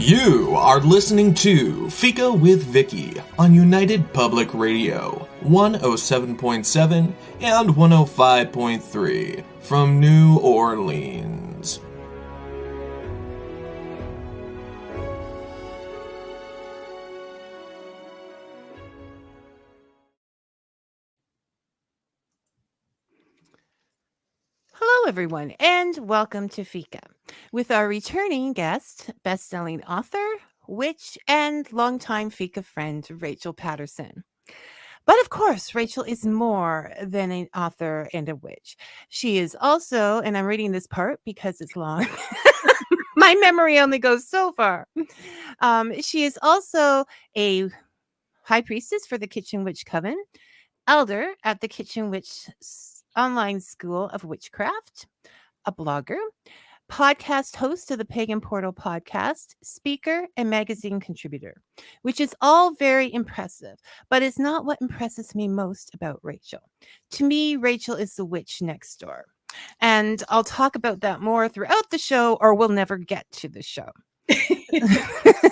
You are listening to Fika with Vicky on United Public Radio, 107.7 and 105.3 from New Orleans. Hello, everyone, and welcome to Fika with our returning guest, bestselling author, witch, and longtime Fika friend, Rachel Patterson. But of course, Rachel is more than an author and a witch. She is also, and I'm reading this part because it's long. My memory only goes so far. She is also a high priestess for the Kitchen Witch Coven, elder at the Kitchen Witch Online School of Witchcraft, a blogger, podcast host of the Pagan Portal podcast, speaker, and magazine contributor, which is all very impressive, but it's not what impresses me most about Rachel. To me, Rachel is the witch next door. And I'll talk about that more throughout the show, or we'll never get to the show.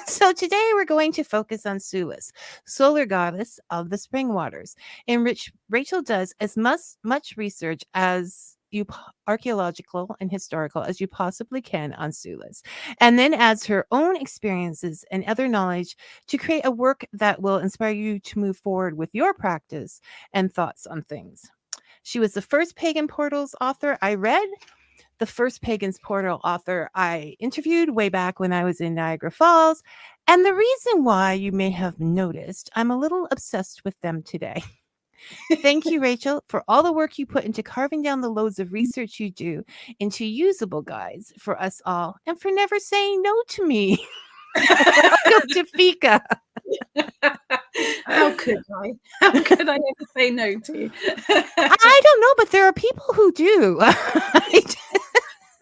So today we're going to focus on Sulis, solar goddess of the spring waters, in which Rachel does as much research as archaeological and historical as you possibly can on Sulis, and then adds her own experiences and other knowledge to create a work that will inspire you to move forward with your practice and thoughts on things. She was the first Pagan Portals author I read, the first Pagan's Portal author I interviewed way back when I was in Niagara Falls, and the reason why you may have noticed I'm a little obsessed with them today. Thank you, Rachel, for all the work you put into carving down the loads of research you do into usable guides for us all, and for never saying no to me. Welcome to Fika. How could I? How could I ever say no to you? I don't know, but there are people who do.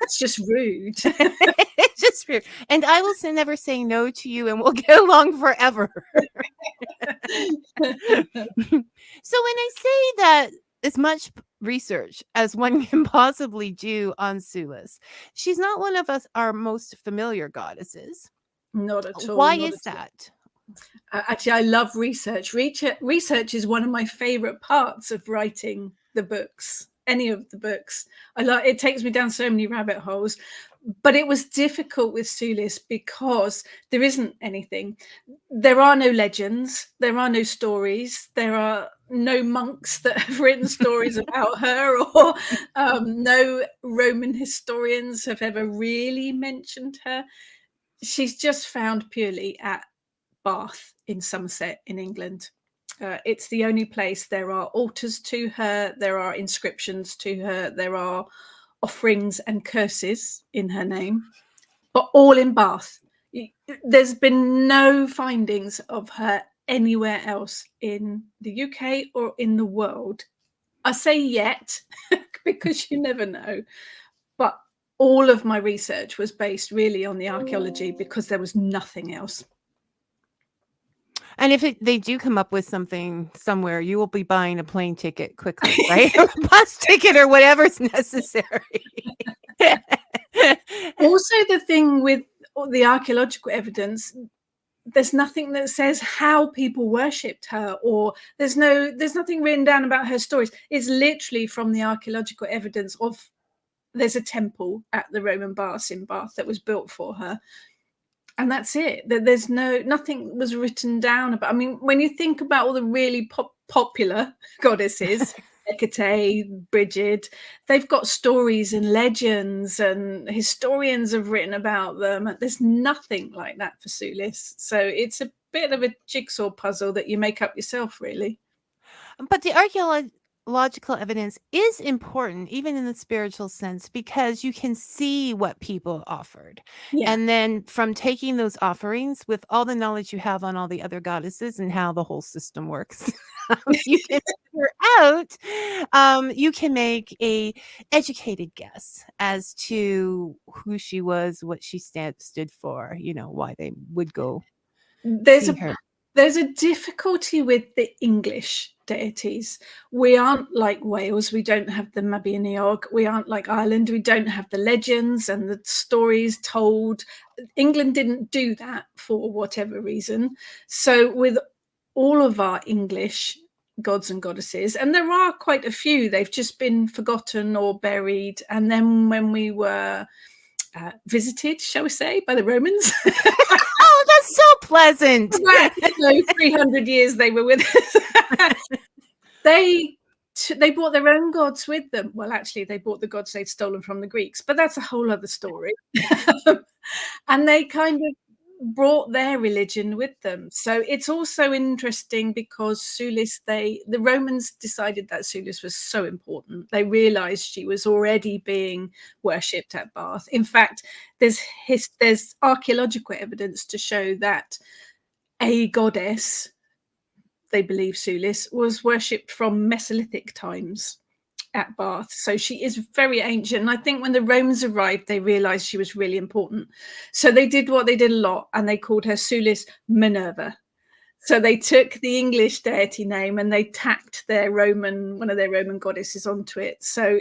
That's just rude. It's just rude. And I will never say no to you, and we'll get along forever. So when I say that as much research as one can possibly do on Sulis, she's not one of our most familiar goddesses. Not at all. Why is that? Actually, I love research. Research is one of my favorite parts of writing the books. Any of the books. It takes me down so many rabbit holes. But it was difficult with Sulis because there isn't anything. There are no legends. There are no stories. There are no monks that have written stories about her, or no Roman historians have ever really mentioned her. She's just found purely at Bath in Somerset in England. It's the only place. There are altars to her, there are inscriptions to her, there are offerings and curses in her name, but all in Bath. There's been no findings of her anywhere else in the UK or in the world. I say yet because you never know, but all of my research was based really on the archaeology because there was nothing else. And if they do come up with something somewhere, you will be buying a plane ticket quickly, right? Or a bus ticket or whatever's necessary. Also, the thing with the archaeological evidence, there's nothing that says how people worshipped her, or there's nothing written down about her stories. It's literally from the archaeological evidence of there's a temple at the Roman baths in Bath that was built for her. And that's it. There's nothing was written down about. I mean, when you think about all the really popular goddesses, Hecate, Bridget, they've got stories and legends, and historians have written about them. There's nothing like that for Sulis. So it's a bit of a jigsaw puzzle that you make up yourself, really. But the archaeological evidence is important, even in the spiritual sense, because you can see what people offered. Yeah. And then from taking those offerings with all the knowledge you have on all the other goddesses and how the whole system works, you can figure out, you can make a educated guess as to who she was, what she stood for, why they would go There's see her. There's a difficulty with the English deities. We aren't like Wales. We don't have the Mabinogion. We aren't like Ireland. We don't have the legends and the stories told. England didn't do that for whatever reason. So with all of our English gods and goddesses, and there are quite a few, they've just been forgotten or buried. And then when we were visited, shall we say, by the Romans. Oh, that's so pleasant. 300 years they were with us. They brought their own gods with them. Well, actually, they brought the gods they'd stolen from the Greeks, but that's a whole other story. And they kind of brought their religion with them. So it's also interesting because Sulis, the Romans decided that Sulis was so important. They realized she was already being worshipped at Bath. In fact, there's archaeological evidence to show that a goddess, they believe Sulis, was worshipped from Mesolithic times at Bath. So she is very ancient. And I think when the Romans arrived, they realized she was really important. So they did what they did a lot, and they called her Sulis Minerva. So they took the English deity name and they tacked one of their Roman goddesses onto it. So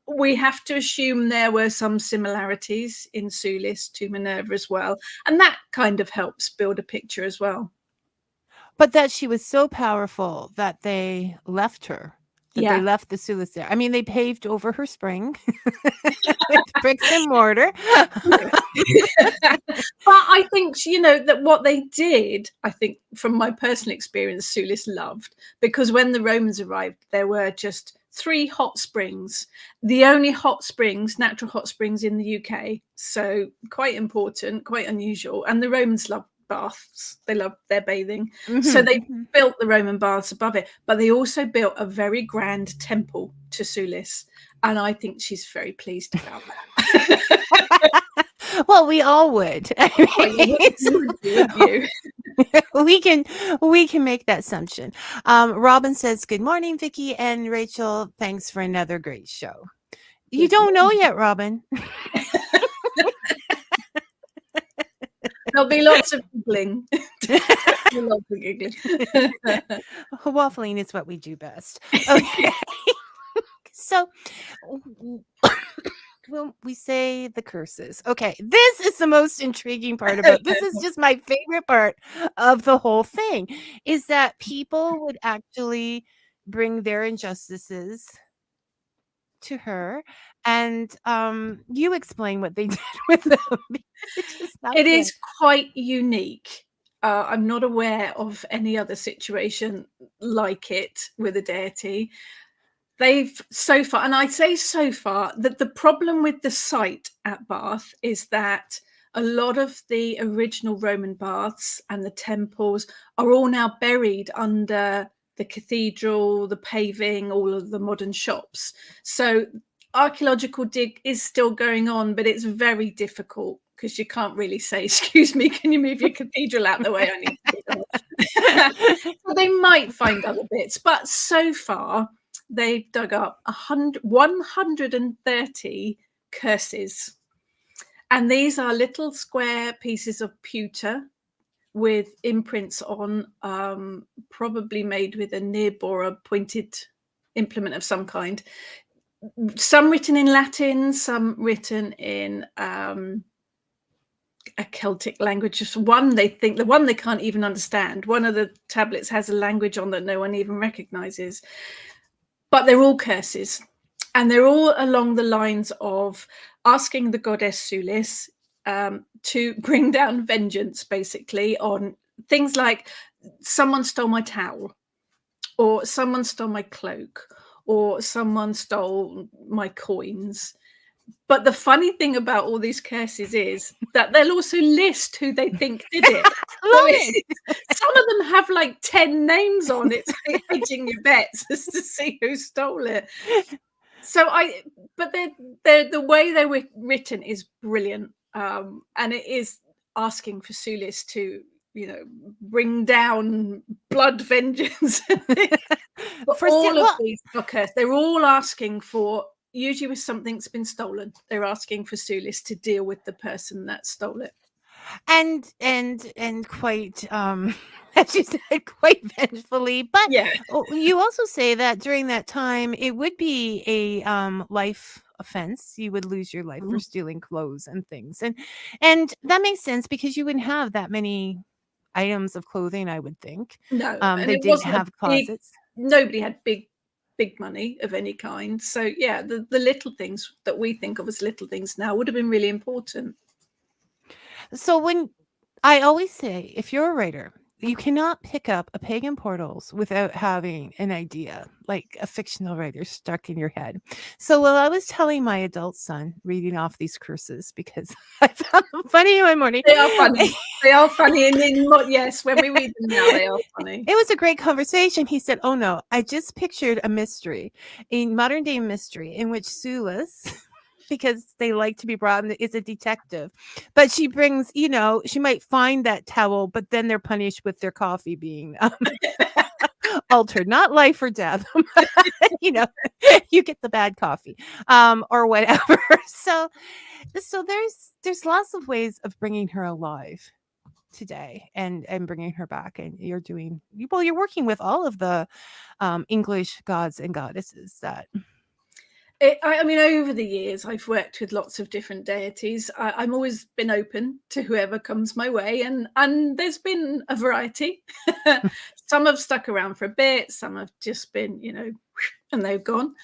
we have to assume there were some similarities in Sulis to Minerva as well. And that kind of helps build a picture as well. But that she was so powerful that they left her. They left the Sulis there. I mean, they paved over her spring with bricks and mortar. But I think, that what they did, I think from my personal experience, Sulis loved, because when the Romans arrived, there were just 3 hot springs, the only natural hot springs in the UK. So quite important, quite unusual. And the Romans loved baths. They loved their bathing. So they built the Roman baths above it, but they also built a very grand temple to Sulis. And I think she's very pleased about that. Well, we all would. We can make that assumption. Robin says, good morning, Vicky and Rachel. Thanks for another great show. You don't know yet, Robin. There'll be lots of giggling. Lots of giggling. Waffling is what we do best. Okay. So well, we say the curses. Okay, this is the most intriguing part about this. Is just my favorite part of the whole thing, is that people would actually bring their injustices to her, and you explain what they did with them. It is quite unique. I'm not aware of any other situation like it with a deity. They've so far, and I say so far, that the problem with the site at Bath is that a lot of the original Roman baths and the temples are all now buried under the cathedral, the paving, all of the modern shops. So archaeological dig is still going on, but it's very difficult because you can't really say, excuse me, can you move your cathedral out the way? I need to so they might find other bits, but so far they've dug up 130 curses. And these are little square pieces of pewter with imprints on, probably made with a nib or a pointed implement of some kind. Some written in Latin, some written in a Celtic language. Just one, they think, the one they can't even understand. One of the tablets has a language on that no one even recognizes. But they're all curses. And they're all along the lines of asking the goddess Sulis to bring down vengeance, basically, on things like someone stole my towel, or someone stole my cloak, or someone stole my coins. But the funny thing about all these curses is that they'll also list who they think did it. Some of them have like 10 names on it, so hedging your bets as to see who stole it. So but the way they were written is brilliant, and it is asking for Sulis to, bring down blood vengeance. For all of these fuckers, they're all asking for, usually with something's been stolen, they're asking for Sulis to deal with the person that stole it. and quite as you said, quite vengefully. But Yeah. you also say that during that time it would be a life offense. You would lose your life for stealing clothes and things, and that makes sense because you wouldn't have that many items of clothing, I would think. No, and They it didn't wasn't a have big. closets. Nobody had big money of any kind. So yeah, the little things that we think of as little things now would have been really important. So when I always say, if you're a writer, you cannot pick up a pagan portals without having an idea, like a fictional writer stuck in your head. So while I was telling my adult son, reading off these curses because I found them funny one morning. They are funny. They are funny, and yes, when we read them now, they are funny. It was a great conversation. He said, "Oh no, I just pictured a mystery, a modern day mystery in which Sulis." Because they like to be brought in, is a detective, but she brings, she might find that towel, but then they're punished with their coffee being altered, not life or death. you know, you get the bad coffee, or whatever. So there's lots of ways of bringing her alive today and bringing her back, and you're working with all of the English gods and goddesses that I mean, over the years, I've worked with lots of different deities. I'm always been open to whoever comes my way, and there's been a variety. Some have stuck around for a bit, some have just been, and they've gone.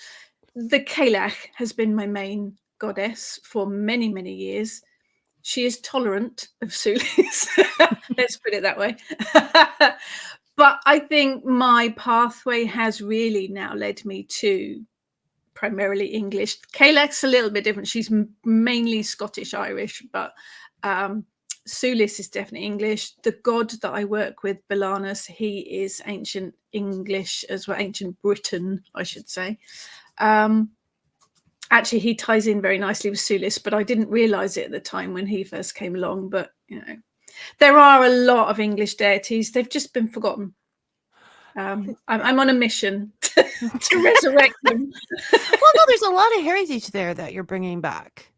The Kalach has been my main goddess for many, many years. She is tolerant of Sulis. Let's put it that way. But I think my pathway has really now led me to primarily English. Kalach's a little bit different. She's mainly Scottish Irish, but Sulis is definitely English. The god that I work with, Belanus, he is ancient English as well, ancient Britain, I should say. Actually, he ties in very nicely with Sulis, but I didn't realize it at the time when he first came along. But there are a lot of English deities. They've just been forgotten. I'm on a mission to resurrect them. Well, no, there's a lot of heritage there that you're bringing back.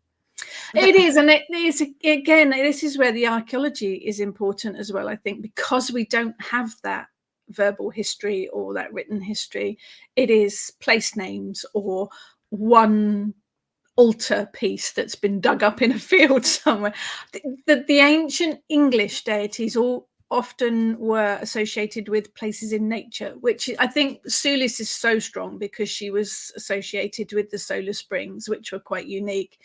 It is, and it is, again, this is where the archaeology is important as well, I think, because we don't have that verbal history or that written history. It is place names or one altar piece that's been dug up in a field somewhere. The ancient English deities all often were associated with places in nature, which I think Sulis is so strong because she was associated with the Solar Springs, which were quite unique.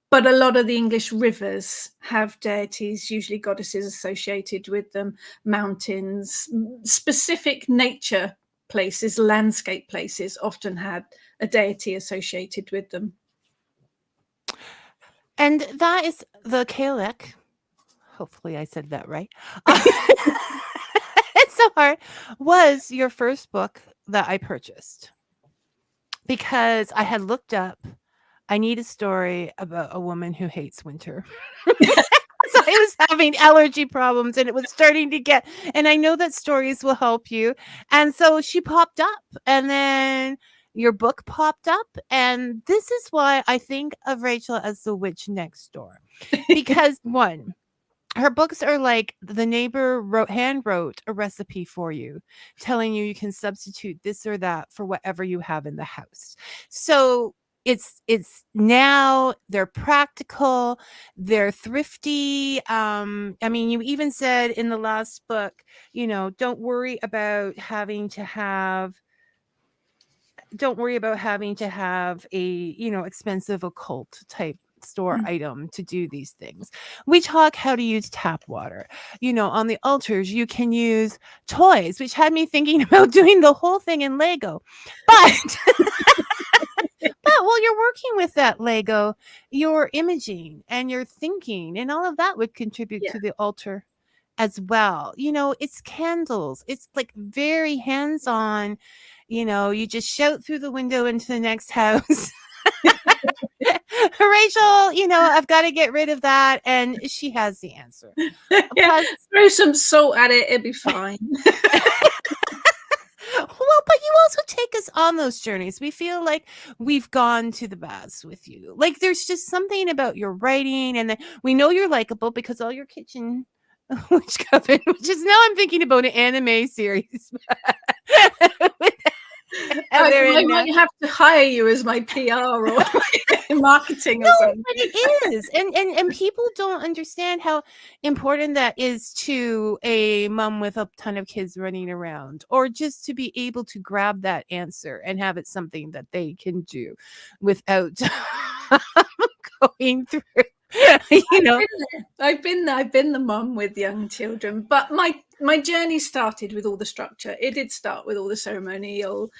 But a lot of the English rivers have deities, usually goddesses associated with them, mountains, specific nature places, landscape places often had a deity associated with them. And that is the Kalach. Hopefully I said that right. It's so hard. Was your first book that I purchased because I had looked up, I need a story about a woman who hates winter. So I was having allergy problems and it was starting to get, and I know that stories will help you. And so she popped up, and then your book popped up. And this is why I think of Rachel as the witch next door. Because one, her books are like the neighbor hand wrote a recipe for you, telling you can substitute this or that for whatever you have in the house. So it's now they're practical, they're thrifty. I mean, you even said in the last book, don't worry about having to have a expensive occult type store item to do these things. We talk how to use tap water. On the altars, you can use toys, which had me thinking about doing the whole thing in Lego. But while you're working with that Lego, your imaging and your thinking and all of that would contribute to the altar as well. It's candles. It's like very hands-on. You just shout through the window into the next house. Rachel, I've got to get rid of that. And she has the answer. Throw some salt at it. It'll be fine. Well, but you also take us on those journeys. We feel like we've gone to the baths with you. Like there's just something about your writing, and then we know you're likable because all your kitchen which coven, which is now I'm thinking about an anime series. I might have to hire you as my PR or marketing or something. But it is, and people don't understand how important that is to a mom with a ton of kids running around, or just to be able to grab that answer and have it something that they can do without going through. I've been there. I've been the mom with young children, but my journey started with all the structure. It did start with all the ceremonial.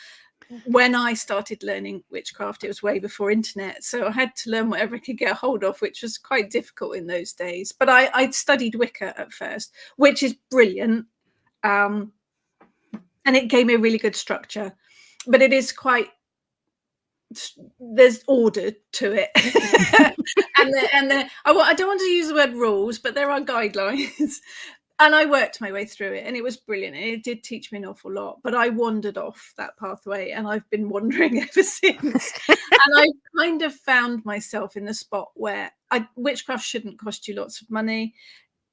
When I started learning witchcraft, it was way before internet, so I had to learn whatever I could get a hold of, which was quite difficult in those days. But I'd studied Wicca at first, which is brilliant, and it gave me a really good structure. But it is quite, there's order to it. and I don't want to use the word rules, but there are guidelines. And I worked my way through it, and it was brilliant. It did teach me an awful lot, but I wandered off that pathway, and I've been wandering ever since. And I kind of found myself in the spot where witchcraft shouldn't cost you lots of money.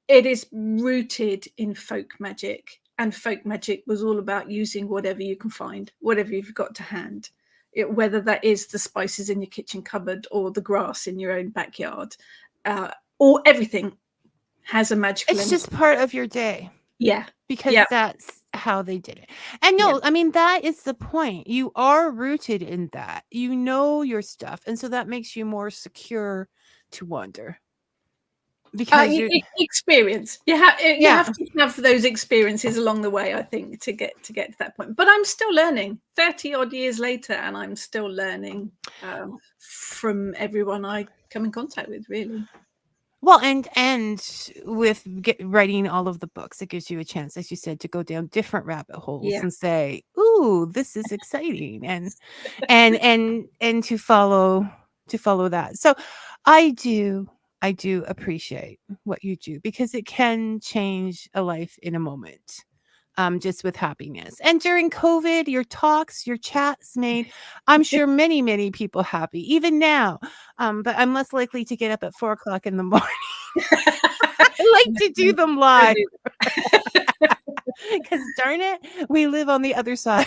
It is rooted in folk magic, and folk magic was all about using whatever you can find, whatever you've got to hand. Whether that is the spices in your kitchen cupboard or the grass in your own backyard, or everything has a magical It's just part of your day. Yeah. Because that's how they did it. And I mean, that is the point. You are rooted in that. You know your stuff. And so that makes you more secure to wander. Because experience. You have to have those experiences along the way, I think, to get to that point. But I'm still learning 30 odd years later, and I'm still learning from everyone I come in contact with, really. Well, and with writing all of the books, it gives you a chance, as you said, to go down different rabbit holes and say, "Ooh, this is exciting," and to follow that. So, I do appreciate what you do, because it can change a life in a moment. Just with happiness. And during COVID, your talks, your chats made, I'm sure, many, many people happy, even now. But I'm less likely to get up at 4:00 in the morning. I like to do them live. Because darn it, we live on the other side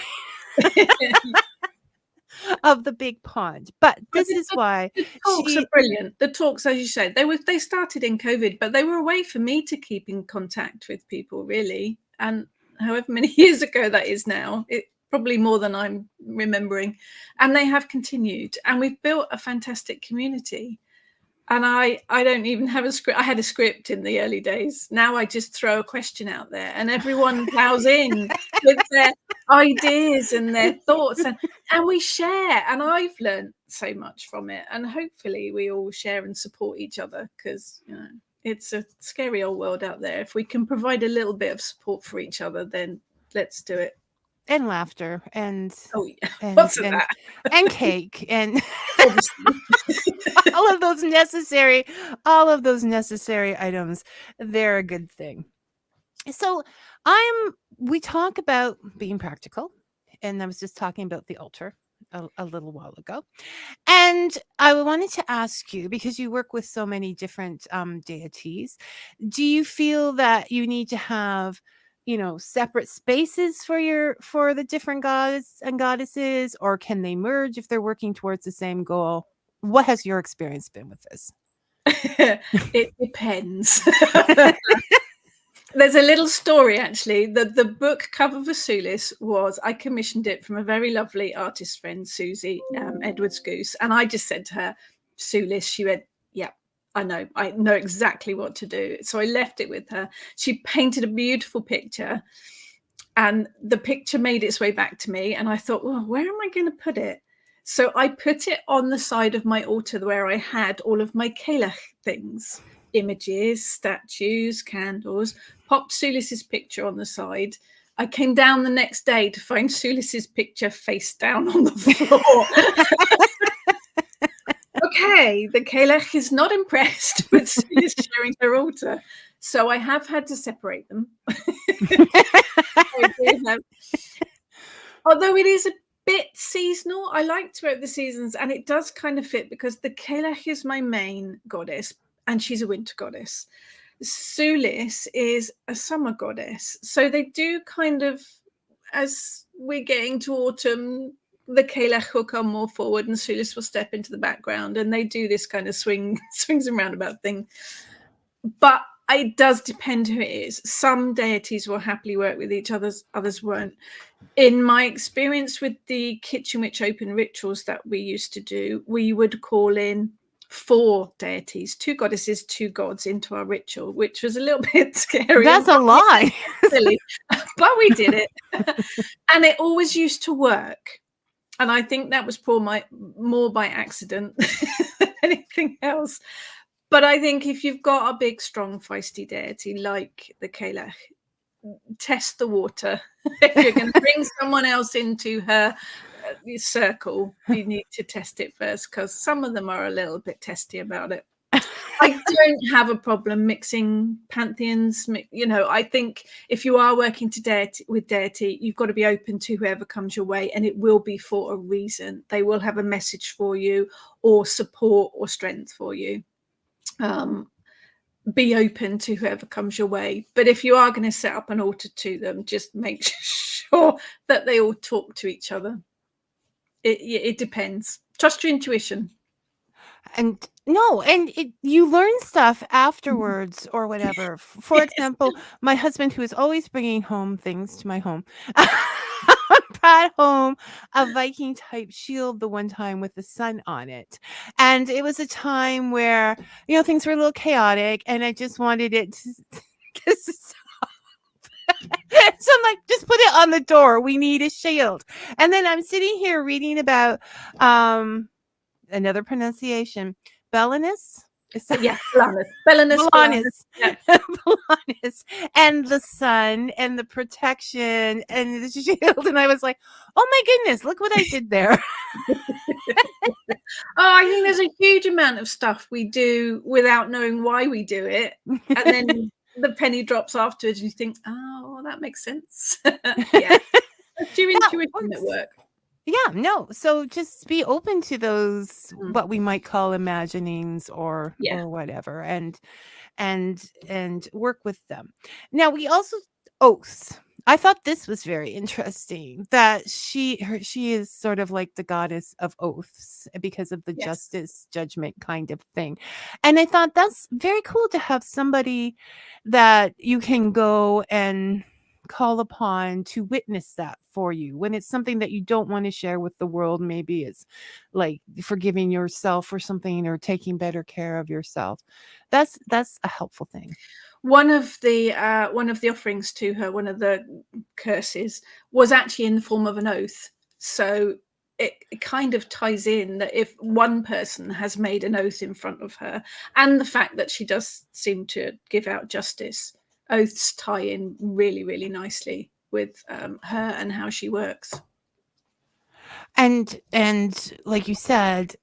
of the big pond. But this is why the talks are brilliant. The talks, as you said, they started in COVID, but they were a way for me to keep in contact with people, really. And however many years ago that is now, it probably more than I'm remembering, and they have continued, and we've built a fantastic community. And I don't even have a script. I had a script in the early days. Now I just throw a question out there, and everyone plows in with their ideas and their thoughts, and we share. And I've learned so much from it, and hopefully we all share and support each other, because it's a scary old world out there. If we can provide a little bit of support for each other, then let's do it. And laughter and cake and all of those necessary items. They're a good thing. So we talk about being practical, and I was just talking about the altar a little while ago. And I wanted to ask you, because you work with so many different deities, do you feel that you need to have, separate spaces for the different gods and goddesses, or can they merge if they're working towards the same goal? What has your experience been with this? It depends. There's a little story, actually. The book cover for Sulis I commissioned it from a very lovely artist friend, Susie Edwards Goose. And I just said to her, Sulis, she went, yeah, I know exactly what to do. So I left it with her. She painted a beautiful picture, and the picture made its way back to me. And I thought, well, where am I going to put it? So I put it on the side of my altar where I had all of my Kelech things. Images, statues, candles, popped Sulis's picture on the side. I came down the next day to find Sulis's picture face down on the floor. Okay, the Kelech is not impressed with Sulis sharing her altar, so I have had to separate them. Although it is a bit seasonal, I like throughout the seasons, and it does kind of fit because the Kelech is my main goddess, and she's a winter goddess. Sulis is a summer goddess. So they do kind of, as we're getting to autumn, the Kelech will come more forward and Sulis will step into the background, and they do this kind of swings and roundabout thing. But it does depend who it is. Some deities will happily work with each other, others won't. In my experience with the Kitchen Witch open rituals that we used to do, we would call in 4 deities, 2 goddesses, 2 gods into our ritual, which was a little bit scary. That's a lie. Silly, but we did it. And it always used to work. And I think that was more by accident than anything else. But I think if you've got a big, strong, feisty deity like the Kelech, test the water. If you're going to bring someone else into her circle, you need to test it first, because some of them are a little bit testy about it. I don't have a problem mixing pantheons. I think if you are working with deity, you've got to be open to whoever comes your way, and it will be for a reason. They will have a message for you, or support or strength for you. Be open to whoever comes your way. But if you are going to set up an altar to them, just make sure that they all talk to each other. It depends. Trust your intuition. And you learn stuff afterwards or whatever. For example, my husband, who is always bringing home things to my home, brought home a Viking type shield the one time with the sun on it. And it was a time where, things were a little chaotic, and I just wanted it to stop. So I'm like, just put it on the door. We need a shield. And then I'm sitting here reading about another pronunciation, Belinus. Yeah, Belinus. Yeah. Belinus, and the sun and the protection and the shield. And I was like, oh my goodness, look what I did there. I think there's a huge amount of stuff we do without knowing why we do it. And then the penny drops afterwards and you think, oh, that makes sense. Yeah. That's your intuition at work. Yeah, no. So just be open to those, what we might call imaginings or whatever, and work with them. Now, we also oaths. I thought this was very interesting, that she is sort of like the goddess of oaths because of the justice judgment kind of thing. And I thought that's very cool to have somebody that you can go and call upon to witness that for you when it's something that you don't want to share with the world. Maybe it's like forgiving yourself or something, or taking better care of yourself. That's a helpful thing. One of the offerings to her, one of the curses, was actually in the form of an oath. So it kind of ties in that if one person has made an oath in front of her, and the fact that she does seem to give out justice, oaths tie in really, really nicely with her and how she works. And like you said,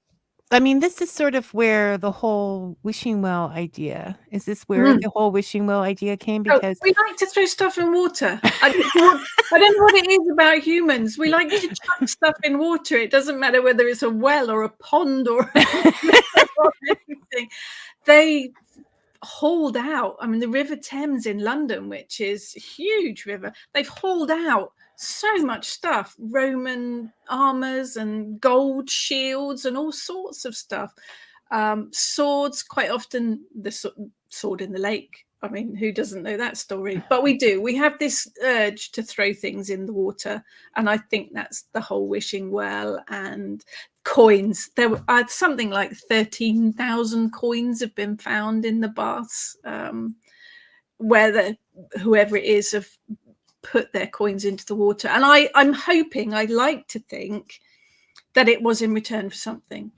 I mean, this is sort of where the whole wishing well idea, is this where the whole wishing well idea came? Because we like to throw stuff in water. I don't know what it is about humans. We like to chuck stuff in water. It doesn't matter whether it's a well or a pond or anything. They hauled out. I mean, the River Thames in London, which is a huge river, they've hauled out so much stuff, Roman armors and gold shields and all sorts of stuff. Swords, quite often the sword in the lake. I mean, who doesn't know that story? But we do. We have this urge to throw things in the water. And I think that's the whole wishing well. And coins. There were something like 13,000 coins have been found in the baths, where whoever it is have put their coins into the water. And I'm hoping, I'd like to think that it was in return for something.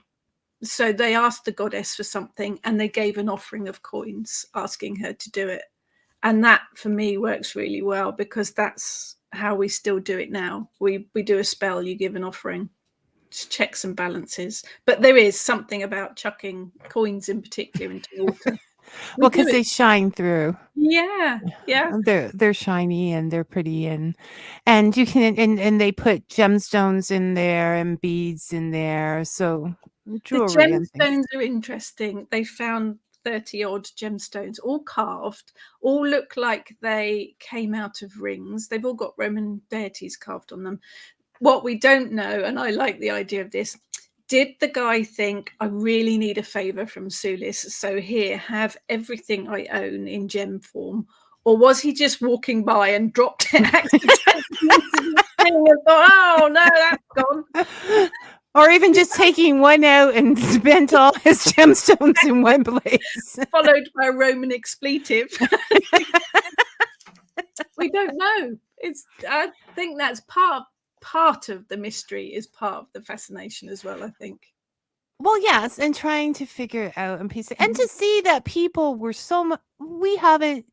So they asked the goddess for something and they gave an offering of coins, asking her to do it. And that for me works really well, because that's how we still do it now. We do a spell, you give an offering. Checks and balances. But there is something about chucking coins in particular into water. We Well, do because it. they shine through. Yeah, yeah. They're shiny and they're pretty, and you can and they put gemstones in there and beads in there, so The jewelry and things. gemstones are interesting. They found 30 odd gemstones, all carved, all look like they came out of rings. They've all got Roman deities carved on them. What we don't know, and I like the idea of this, did the guy think, I really need a favor from Sulis, so here, have everything I own in gem form? Or was he just walking by and dropped it accidentally into the thing and thought, oh no, that's gone? Or even just taking one out and spent all his gemstones in one place. Followed by a Roman expletive. We don't know. I think that's part of the mystery, is part of the fascination as well, I think. Well, yes, and trying to figure it out and piece it, and to see that people were we haven't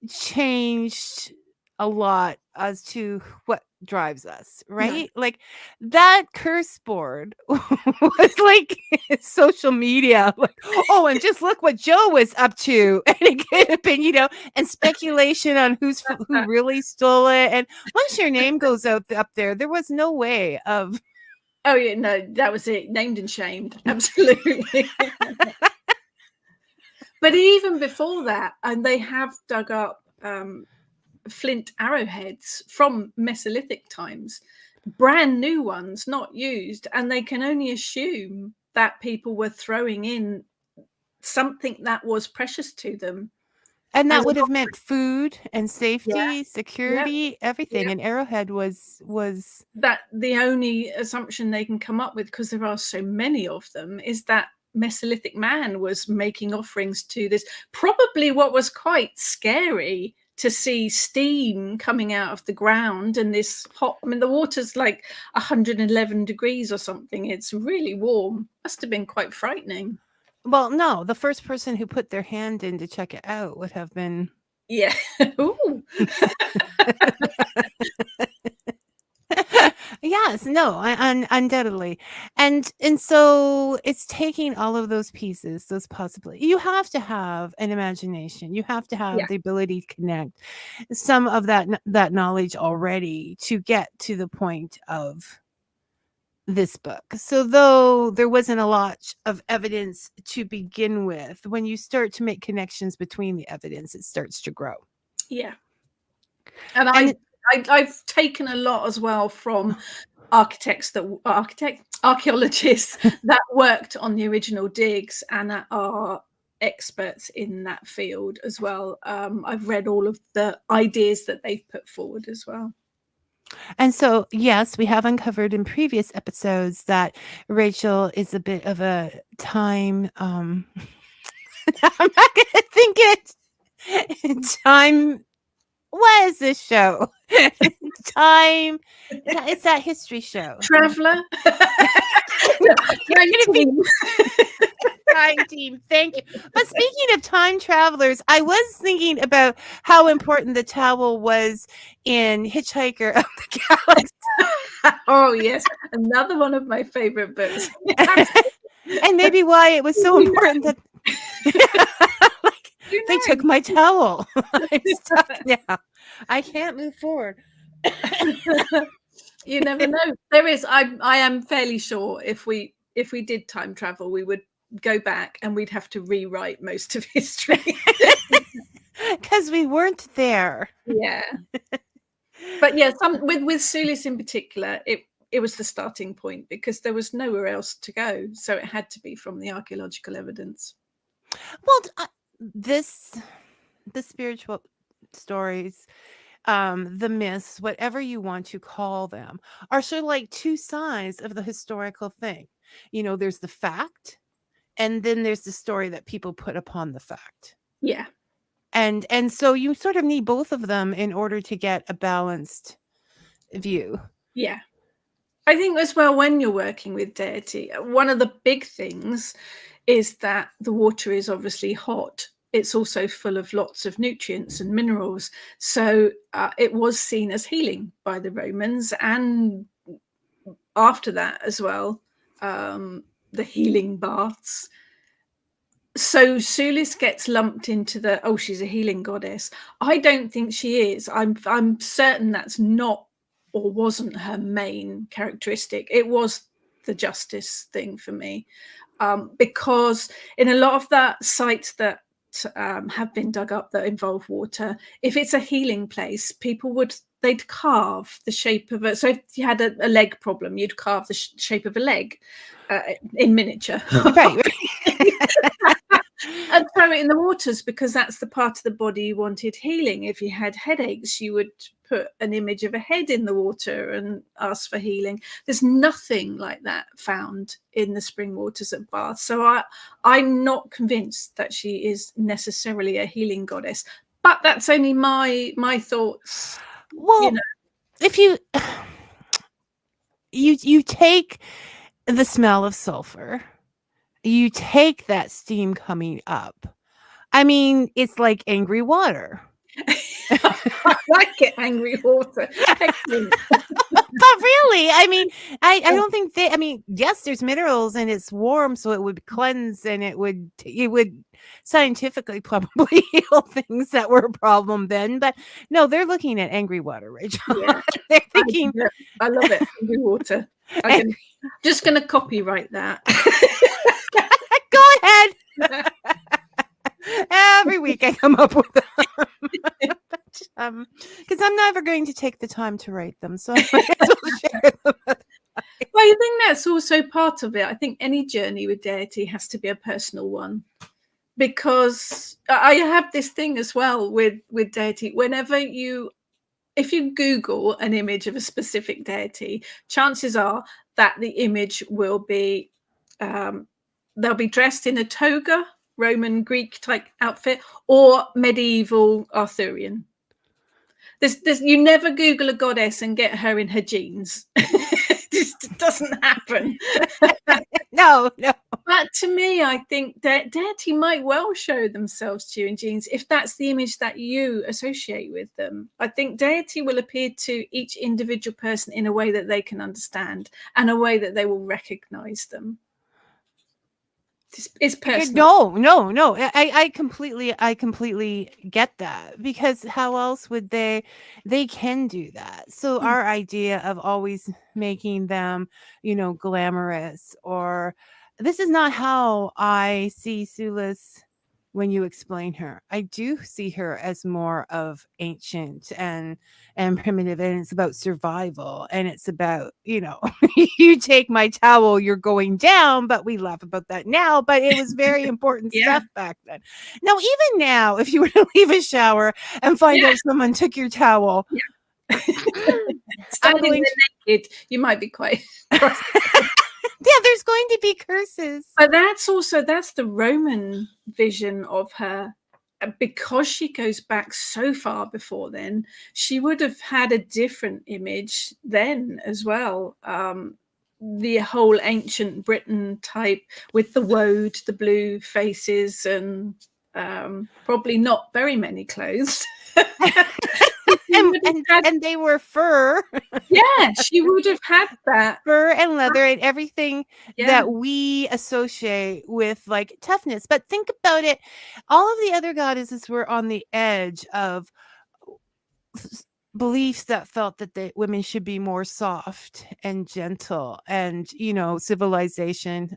changed a lot as to what drives us, No. right? Like that curse board was like social media, like, oh, and just look what Joe was up to, and it could have been, and speculation on who really stole it. And once your name goes out up there was no way of. Oh yeah, no, that was it. Named and shamed. Absolutely. But even before that, and they have dug up flint arrowheads from Mesolithic times, brand new ones, not used, and they can only assume that people were throwing in something that was precious to them. And As that would have meant food and Yeah, safety, security, everything. yeah. And Arrowhead was That the only assumption they can come up with, because there are so many of them, is that Mesolithic man was making offerings to this. Probably what was quite scary to see steam coming out of the ground and this hot. I mean, the water's like 111 degrees or something. It's really warm. Must have been quite frightening. well, no, the first person who put their hand in to check it out would have been. Yeah. Ooh. Yes, no, undoubtedly. And so it's taking all of those pieces, those possibilities. You have to have an imagination. You have to have Yeah. the ability to connect some of that knowledge already to get to the point of this book. So though there wasn't a lot of evidence to begin with, when you start to make connections between the evidence, it starts to grow. Yeah. And And I've taken a lot as well from archaeologists that worked on the original digs and that are experts in that field as well. I've read all of the ideas that they've put forward as well. And so, yes, we have uncovered in previous episodes that Rachel is a bit of a time. I'm not going to think it. Time. What is this show? Time. It's that history show. Traveller. Time team. Thank you. But speaking of time travelers, I was thinking about how important the towel was in Hitchhiker of the Galaxy. Oh yes, another one of my favorite books. And maybe why it was so important that they took my towel. I'm stuck now. I can't move forward. You never know. There is. I am fairly sure if we did time travel, we would go back and we'd have to rewrite most of history because we weren't there. Yeah. But yeah, with Sulis in particular, it was the starting point because there was nowhere else to go, so it had to be from the archaeological evidence. Well, the spiritual stories, the myths, whatever you want to call them, are sort of like two sides of the historical thing. There's the fact, and then there's the story that people put upon the fact. Yeah. And so you sort of need both of them in order to get a balanced view. Yeah. I think as well, when you're working with deity, one of the big things is that the water is obviously hot. It's also full of lots of nutrients and minerals. So it was seen as healing by the Romans, and after that as well, the healing baths. So Sulis gets lumped into she's a healing goddess. I don't think she is. I'm certain that's not or wasn't her main characteristic. It was the justice thing for me, because in a lot of the sites that have been dug up that involve water, if it's a healing place, they'd carve the shape of it. So if you had a leg problem, you'd carve the shape of a leg in miniature. Right. And throw it in the waters, because that's the part of the body you wanted healing. If you had headaches, you would put an image of a head in the water and ask for healing. There's nothing like that found in the spring waters at Bath. So I'm not convinced that she is necessarily a healing goddess, but that's only my thoughts. Well, if you take the smell of sulfur, you take that steam coming up. I mean, it's like angry water. I like it, angry water. Excellent. But really, I mean, I don't think yes, there's minerals and it's warm, so it would cleanse and it would scientifically probably heal things that were a problem then. But no, they're looking at angry water, Rachel. Yeah. They're thinking, I love it, angry water. I'm just going to copyright that. Go ahead. Every week I come up with them. Because I'm never going to take the time to write them, so I might as well share them. Well, I think that's also part of it. I think any journey with deity has to be a personal one, because I have this thing as well with deity. If you Google an image of a specific deity, chances are that the image will be they'll be dressed in a toga, Roman Greek type outfit, or medieval Arthurian. You never Google a goddess and get her in her jeans. It just doesn't happen. No. But to me, I think that deity might well show themselves to you in jeans if that's the image that you associate with them. I think deity will appear to each individual person in a way that they can understand and a way that they will recognize them. It's personal. No. I completely get that, because how else would they can do that. So our idea of always making them, glamorous, or this is not how I see Sulis when you explain her. I do see her as more of ancient and primitive, and it's about survival, and it's about, you take my towel, you're going down, but we laugh about that now, but it was very important stuff back then. Now, even now, if you were to leave a shower and find out someone took your towel, standing there naked, you might be quite yeah, there's going to be curses. But that's the Roman vision of her. Because she goes back so far before then, she would have had a different image then as well. The whole ancient Britain type with the woad, the blue faces, and probably not very many clothes. and they were fur. Yeah, she would have had that fur and leather and everything that we associate with like toughness. But think about it, all of the other goddesses were on the edge of beliefs that felt that women should be more soft and gentle, and civilization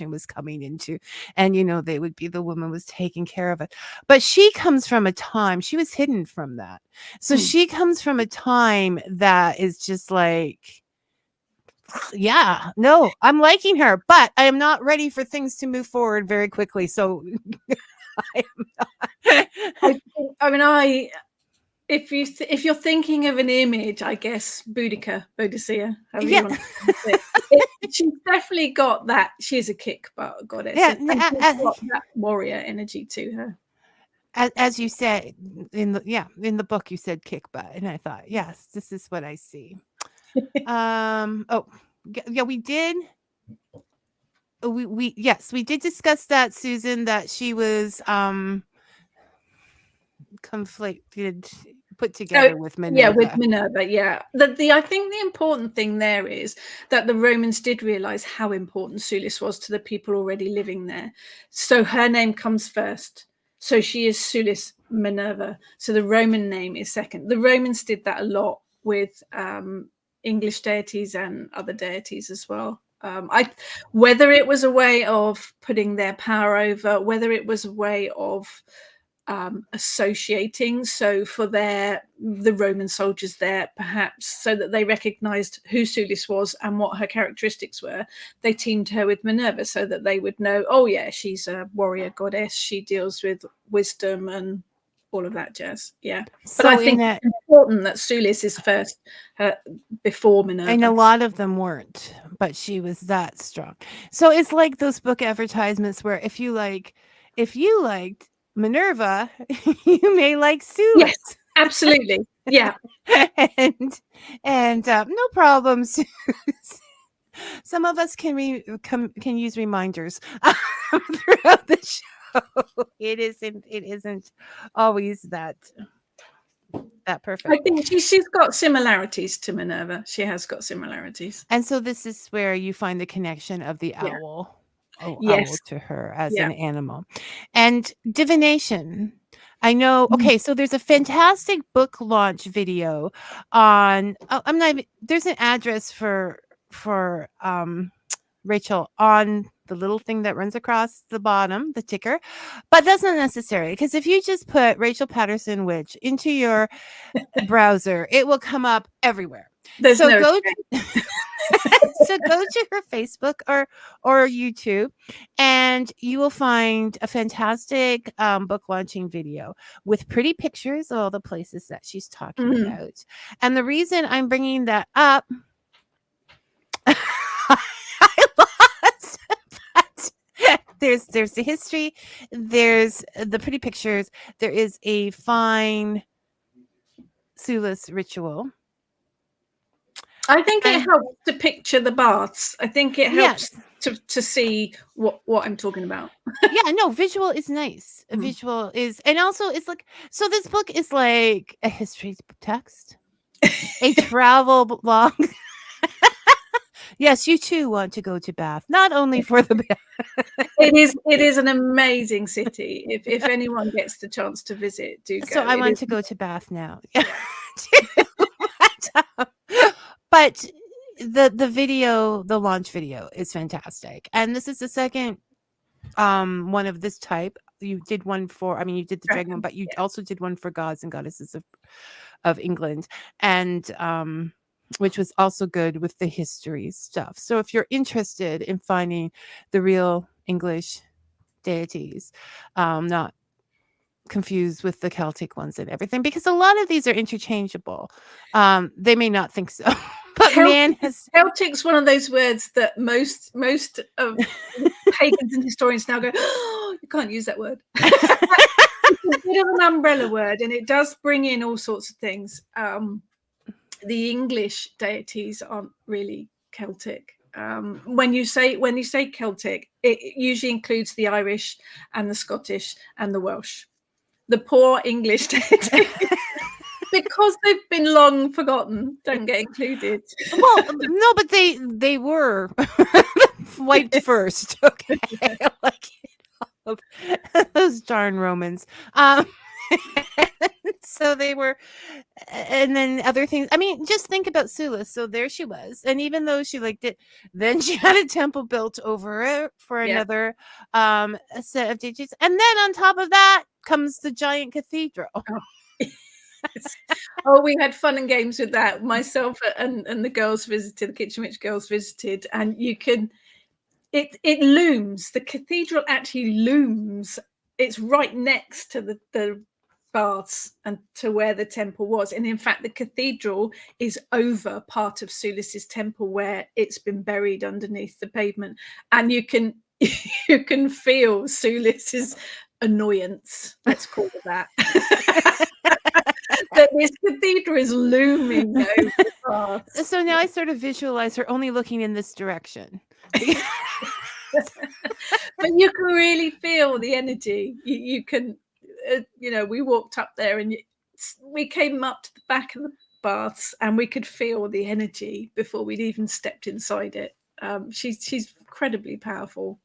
was coming into, and they would be the woman was taking care of it. But she comes from a time, she was hidden from that, so she comes from a time that is just like, I'm liking her, but I am not ready for things to move forward very quickly, so I am not. If you're thinking of an image, I guess Boudica, Boadicea, she's definitely got that. She's a kick butt goddess. And she's got that warrior energy to her. As you said in the book, you said kick butt, and I thought, yes, this is what I see. We did. We did discuss that, Susan, that she was conflicted put together with Minerva. with Minerva. Yeah, I think the important thing there is that the Romans did realize how important Sulis was to the people already living there. So her name comes first. So she is Sulis Minerva. So the Roman name is second. The Romans did that a lot with English deities and other deities as well. Whether it was a way of putting their power over, whether it was a way of associating, so for the Roman soldiers there, perhaps so that they recognized who Sulis was and what her characteristics were, they teamed her with Minerva so that they would know, oh yeah, she's a warrior goddess, she deals with wisdom and all of that jazz. Yeah. So but I think it's important that Sulis is first before Minerva. And a lot of them weren't, but she was that strong. So it's like those book advertisements where if you liked Minerva, you may like Sulis. Yes, absolutely. Yeah. and no problems. Some of us can use reminders throughout the show. It isn't always that perfect. I think she's got similarities to Minerva. She has got similarities. And so this is where you find the connection of the owl. Yes. Owl to her as an animal. And divination. I know. Okay, so there's a fantastic book launch video on. There's an address for Rachel on the little thing that runs across the bottom, the ticker, but that's not necessary because if you just put Rachel Patterson witch into your browser, it will come up everywhere. So go to her Facebook or YouTube, and you will find a fantastic book launching video with pretty pictures of all the places that she's talking about. And the reason I'm bringing that up, I lost. But there's the history, there's the pretty pictures, there is a fine Sulis ritual. I think it helps to picture the baths. I think it helps to see what I'm talking about. Yeah, no, visual is nice. Visual is, and also it's like, so this book is like a history text, a travel blog. Yes, you too want to go to Bath, not only for the bath. It is an amazing city. If anyone gets the chance to visit, do go. So I want to go to Bath now. But the video, the launch video is fantastic. And this is the second one of this type. You did one for, you did the dragon one, but you also did one for gods and goddesses of England. And which was also good with the history stuff. So if you're interested in finding the real English deities, not confused with the Celtic ones and everything, because a lot of these are interchangeable. They may not think so. But Celtic's one of those words that most of pagans and historians now go, oh, you can't use that word. It's a bit of an umbrella word, and it does bring in all sorts of things. The English deities aren't really Celtic. When you say Celtic, it usually includes the Irish and the Scottish and the Welsh. The poor English deities, because they've been long forgotten, don't get included. Well, no, but they were wiped first. Okay, like those darn Romans. So they were, and then other things. Just think about Sulis. So there she was, and even though she liked it, then she had a temple built over it for another set of deities, and then on top of that comes the giant cathedral. Oh, we had fun and games with that. Myself and the girls visited, the Kitchen Witch girls visited, and you can, it looms. The cathedral actually looms. It's right next to the baths and to where the temple was. And in fact, the cathedral is over part of Sulis's temple where it's been buried underneath the pavement. And you can feel Sulis's annoyance, let's call it that. That this cathedral is looming over the baths. So now I sort of visualize her only looking in this direction. But you can really feel the energy. You can, we walked up there and we came up to the back of the baths and we could feel the energy before we'd even stepped inside it. She's incredibly powerful.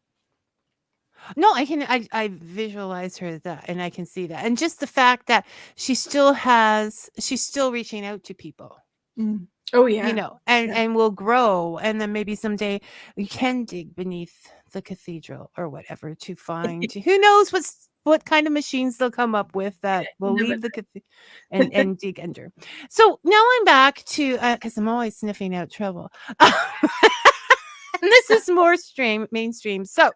No, I visualize her that, and I can see that. And just the fact that she's still reaching out to people. Oh yeah. You know, and will grow, and then maybe someday we can dig beneath the cathedral or whatever to find who knows what kind of machines they'll come up with that will leave the cathedral and dig under. So now I'm back to because I'm always sniffing out trouble. And this is more mainstream. So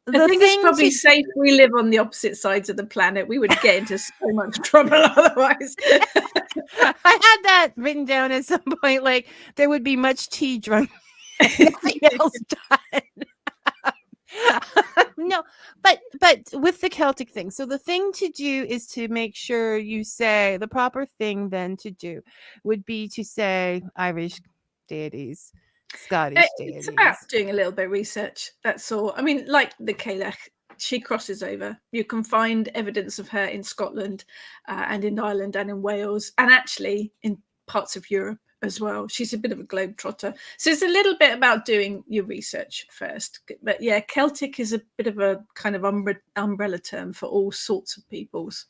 I think it's probably safe we live on the opposite sides of the planet. We would get into so much trouble otherwise. I had that written down at some point, like there would be much tea drunk and nothing else done. No, but with the Celtic thing, so the thing to do is to make sure you say the proper thing then to do would be to say Irish deities, Scottish deities. It's about doing a little bit of research, that's all. I mean, like the Cailleach, she crosses over. You can find evidence of her in Scotland and in Ireland and in Wales, and actually in parts of Europe as well. She's a bit of a globetrotter. So it's a little bit about doing your research first. But yeah, Celtic is a bit of a kind of umbrella term for all sorts of peoples.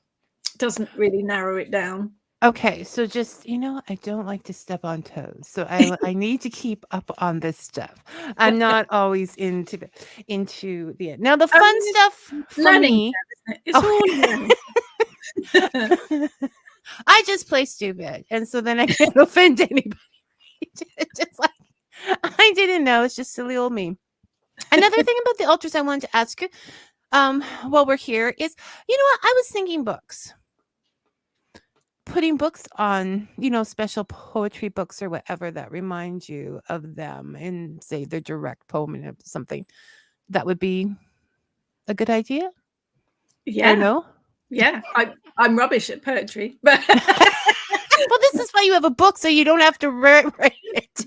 It doesn't really narrow it down. Okay, so just, I don't like to step on toes. So I need to keep up on this stuff. I'm not always into the end. Now the fun stuff for me. It's all learning. I just play stupid, and so then I can't offend anybody. Just like I didn't know. It's just silly old me. Another thing about the altars I wanted to ask you, while we're here, is I was thinking books. Putting books on, special poetry books or whatever that remind you of them, and say their direct poem and something, that would be a good idea. Yeah. Or no? Yeah, I'm rubbish at poetry, but well, this is why you have a book, so you don't have to write it.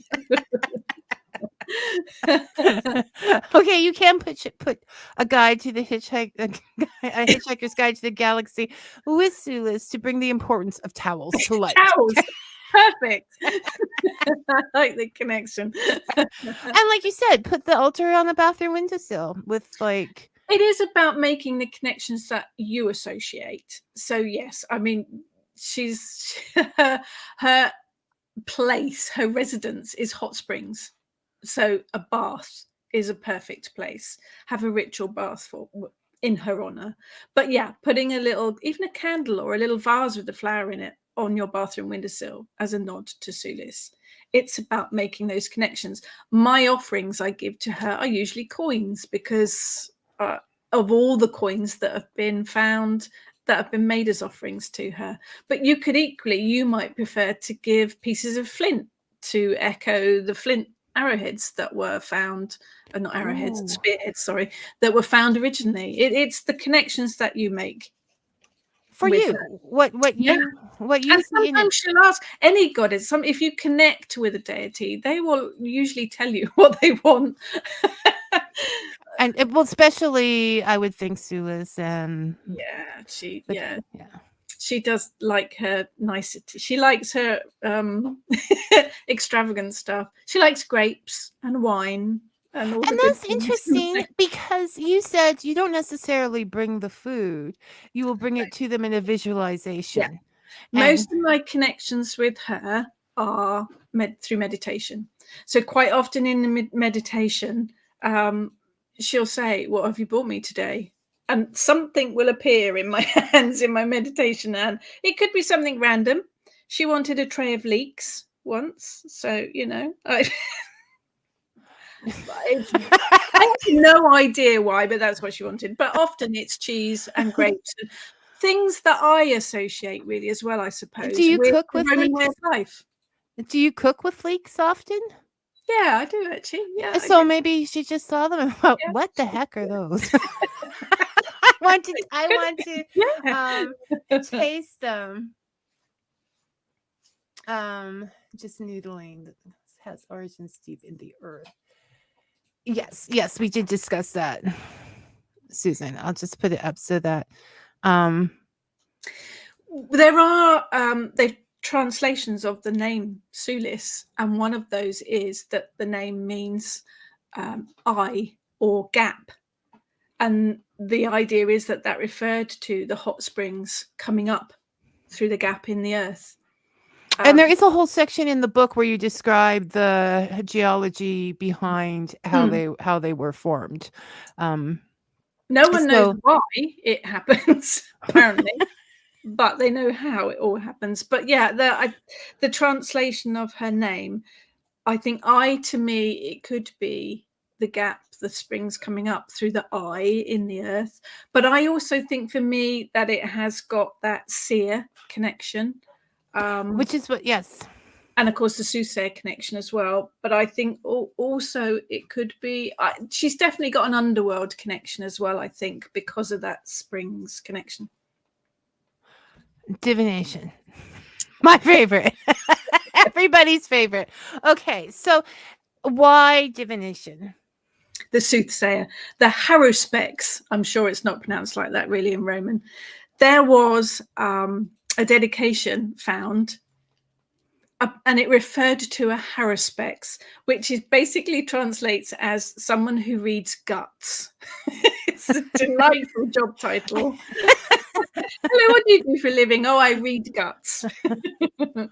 Okay, you can put a guide to the Hitchhiker's Guide to the Galaxy with Sulis to bring the importance of towels to life. Towels, perfect. I like the connection. And like you said, put the altar on the bathroom windowsill with like. It is about making the connections that you associate. So yes, I mean, she's her place, her residence is hot springs. So a bath is a perfect place. Have a ritual bath in her honor. But yeah, putting even a candle or a little vase with a flower in it on your bathroom windowsill as a nod to Sulis. It's about making those connections. My offerings I give to her are usually coins because of all the coins that have been found that have been made as offerings to her. But you might prefer to give pieces of flint to echo the flint arrowheads that were found, not arrowheads, spearheads, sorry, that were found originally. It's the connections that you make. For you, what you and sometimes she'll ask any goddess. If you connect with a deity, they will usually tell you what they want. And especially I would think Sulis. She does like her nicety. She likes her extravagant stuff. She likes grapes and wine. And that's interesting because you said you don't necessarily bring the food. You will bring it to them in a visualization. Yeah. Most of my connections with her are through meditation. So quite often in the meditation, she'll say, "What have you brought me today?" And something will appear in my hands in my meditation. And it could be something random. She wanted a tray of leeks once. So, I have no idea why, but that's what she wanted. But often it's cheese and grapes, and things that I associate really as well, I suppose. Do you cook with Roman way of life? Do you cook with leeks often? Yeah, I do actually. Yeah. So maybe she just saw them and thought, what the heck are those? I want to taste them. Just noodling. This has origins deep in the earth. Yes, we did discuss that, Susan. I'll just put it up so that There are they've translations of the name Sulis, and one of those is that the name means eye or gap, and the idea is that that referred to the hot springs coming up through the gap in the earth. And there is a whole section in the book where you describe the geology behind how they were formed. No one knows why it happens, apparently, but they know how it all happens. But yeah, the translation of her name, I think to me, it could be the gap, the springs coming up through the eye in the earth. But I also think for me that it has got that seer connection. Which is what, yes. And of course the soothsayer connection as well. But I think also it could be, she's definitely got an underworld connection as well, I think, because of that springs connection. Divination. My favorite. Everybody's favorite. Okay, so why divination? The soothsayer, the haruspex, I'm sure it's not pronounced like that really in Roman. There was a dedication found, and it referred to a haruspex, which is basically translates as someone who reads guts. It's a delightful job title. Hello, what do you do for a living? Oh, I read guts. And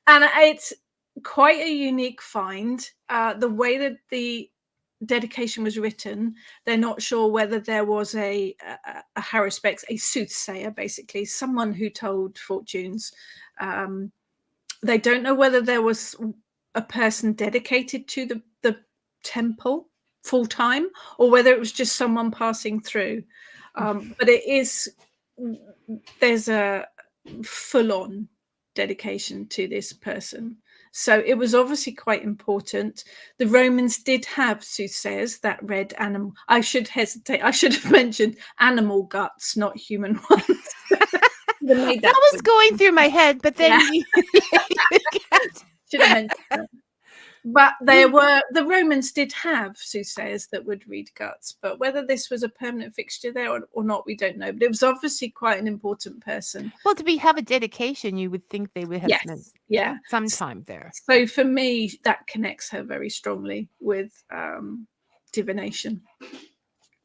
it's quite a unique find. The way that the dedication was written, they're not sure whether there was a haruspex, a soothsayer, basically, someone who told fortunes. They don't know whether there was a person dedicated to the temple full time, or whether it was just someone passing through. But there's a full-on dedication to this person. So it was obviously quite important. The Romans did have soothsayers that read animal. I should have mentioned animal guts, not human ones. That was going through my head, but then you should have mentioned that. But the Romans did have soothsayers that would read guts, but whether this was a permanent fixture there or not, we don't know. But it was obviously quite an important person. Well, to have a dedication, you would think they would have spent some time there. So for me, that connects her very strongly with divination.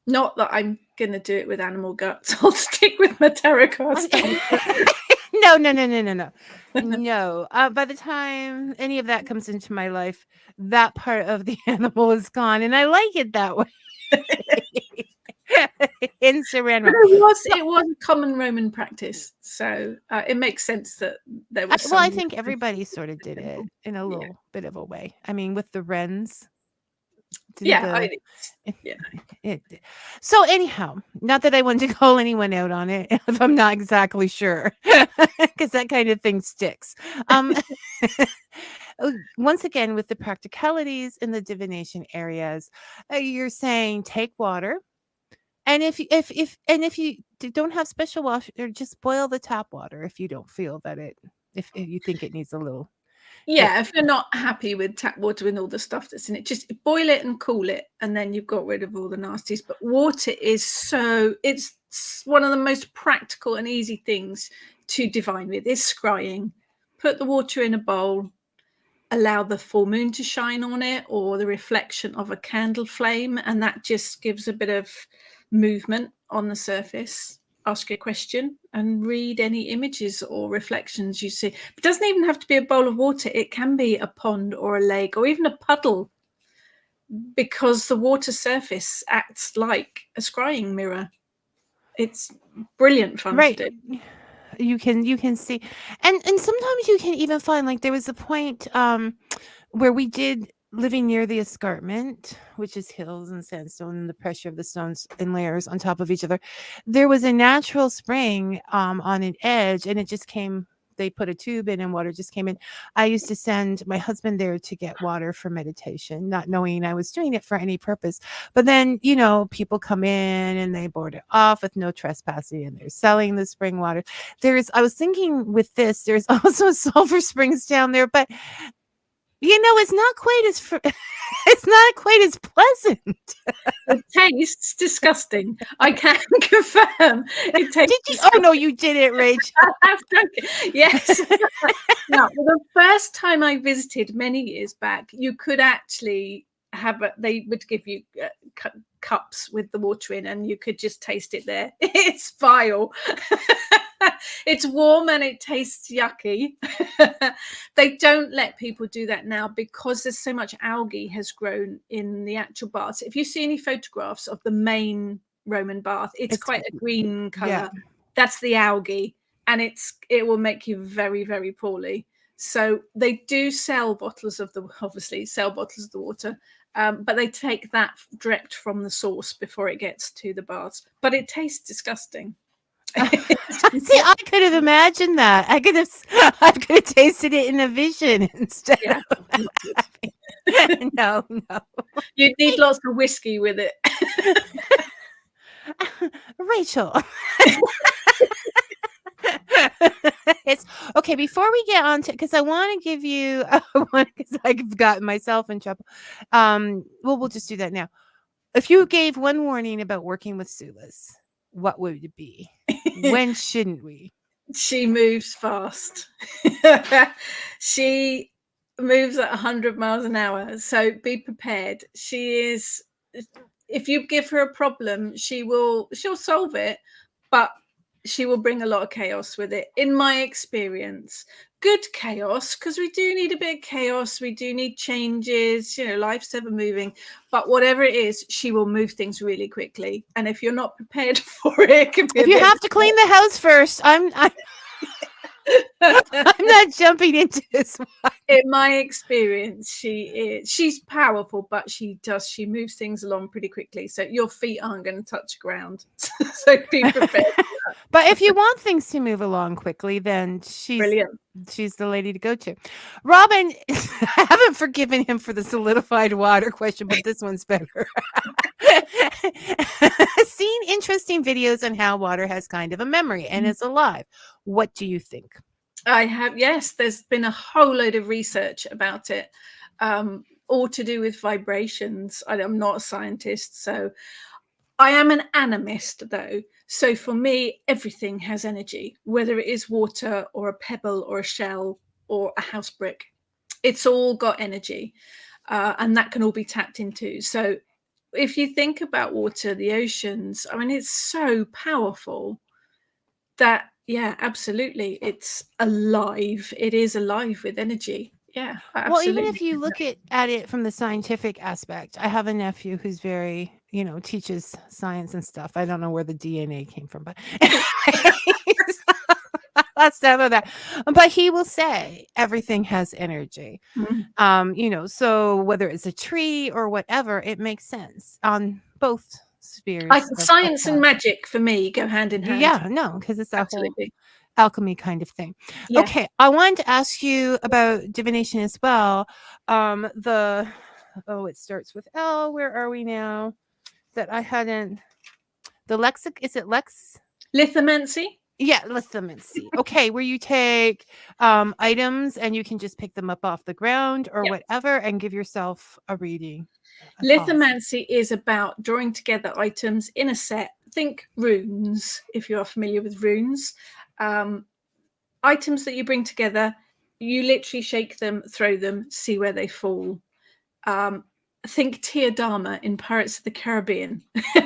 Not that I'm going to do it with animal guts. I'll stick with my tarot cards. No. No. By the time any of that comes into my life, that part of the animal is gone, and I like it that way. In Saran. It was a common Roman practice, so it makes sense that there was. I think everybody sort of did it in a little bit of a way. I mean, with the wrens. So anyhow, not that I want to call anyone out on it if I'm not exactly sure, because that kind of thing sticks. Once again, with the practicalities in the divination areas, you're saying take water, and if you don't have special water, just boil the tap water if you don't feel that if you think it needs a little. Yeah, if you're not happy with tap water and all the stuff that's in it, just boil it and cool it, and then you've got rid of all the nasties. But water is it's one of the most practical and easy things to divine with, is scrying. Put the water in a bowl, allow the full moon to shine on it or the reflection of a candle flame, and that just gives a bit of movement on the surface. Ask a question and read any images or reflections you see. It doesn't even have to be a bowl of water. It can be a pond or a lake or even a puddle, because the water surface acts like a scrying mirror. It's brilliant fun to do. You can see, and sometimes you can even find, like, there was a point where we did, living near the escarpment, which is hills and sandstone and the pressure of the stones in layers on top of each other. There was a natural spring on an edge, and it just came. They put a tube in and water just came in. I used to send my husband there to get water for meditation, not knowing I was doing it for any purpose. But then, people come in and they board it off with no trespassing, and they're selling the spring water. I was thinking with this, there's also sulfur springs down there, but It's not quite as it's not quite as pleasant. It tastes disgusting. I can confirm. It tastes. Did you? Oh no, you did it, Rach. I've drunk it. Yes. Now, the first time I visited many years back, you could actually they would give you cups with the water in, and you could just taste it there. It's vile. It's warm and it tastes yucky. They don't let people do that now because there's so much algae has grown in the actual baths. If you see any photographs of the main Roman bath, it's quite a green color. Yeah. That's the algae, and it will make you very, very poorly. So they do sell bottles of the water, but they take that direct from the source before it gets to the baths. But it tastes disgusting. See, I could have imagined that. I could have tasted it in a vision instead. Yeah. No. You need lots of whiskey with it. Rachel. It's okay. Before we get on to, because I want to give you because I've gotten myself in trouble. We'll just do that now. If you gave one warning about working with Sulis, what would it be? When shouldn't we? She moves fast. She moves at 100 miles an hour. So be prepared. She is, if you give her a problem, she'll solve it, but she will bring a lot of chaos with it. In my experience, good chaos, because we do need a bit of chaos. We do need changes, life's ever moving, but whatever it is, she will move things really quickly. And if you're not prepared for it can be if you have to clean the house first, I'm not jumping into this one. In my experience, she's powerful, but she moves things along pretty quickly. So your feet aren't going to touch ground. So be prepared. But if you want things to move along quickly, then Brilliant. She's the lady to go to. Robin, I haven't forgiven him for the solidified water question, but this one's better. Seen interesting videos on how water has kind of a memory and is alive. What do you think? I have, yes, there's been a whole load of research about it, all to do with vibrations. I'm not a scientist, so I am an animist, though. So for me, everything has energy, whether it is water or a pebble or a shell or a house brick. It's all got energy, and that can all be tapped into. So if you think about water, the oceans, I mean, it's so powerful that, yeah, absolutely. It's alive. It is alive with energy. Yeah, absolutely. Well, even if you look at it from the scientific aspect, I have a nephew who's very, teaches science and stuff. I don't know where the DNA came from, but let's talk about that. But he will say everything has energy. Mm-hmm. So whether it's a tree or whatever, it makes sense on both spheres. Science and magic for me go hand in hand. Yeah, no, because it's that Absolutely. whole alchemy kind of thing. Yeah. Okay, I wanted to ask you about divination as well. It starts with L. Where are we now? That I hadn't. The lexic, is it lex? Lithomancy? Yeah, lithomancy. Okay, where you take items and you can just pick them up off the ground or whatever and give yourself a reading. Lithomancy is about drawing together items in a set. Think runes, if you are familiar with runes. Items that you bring together, you literally shake them, throw them, see where they fall. Think Tiadama in Pirates of the Caribbean,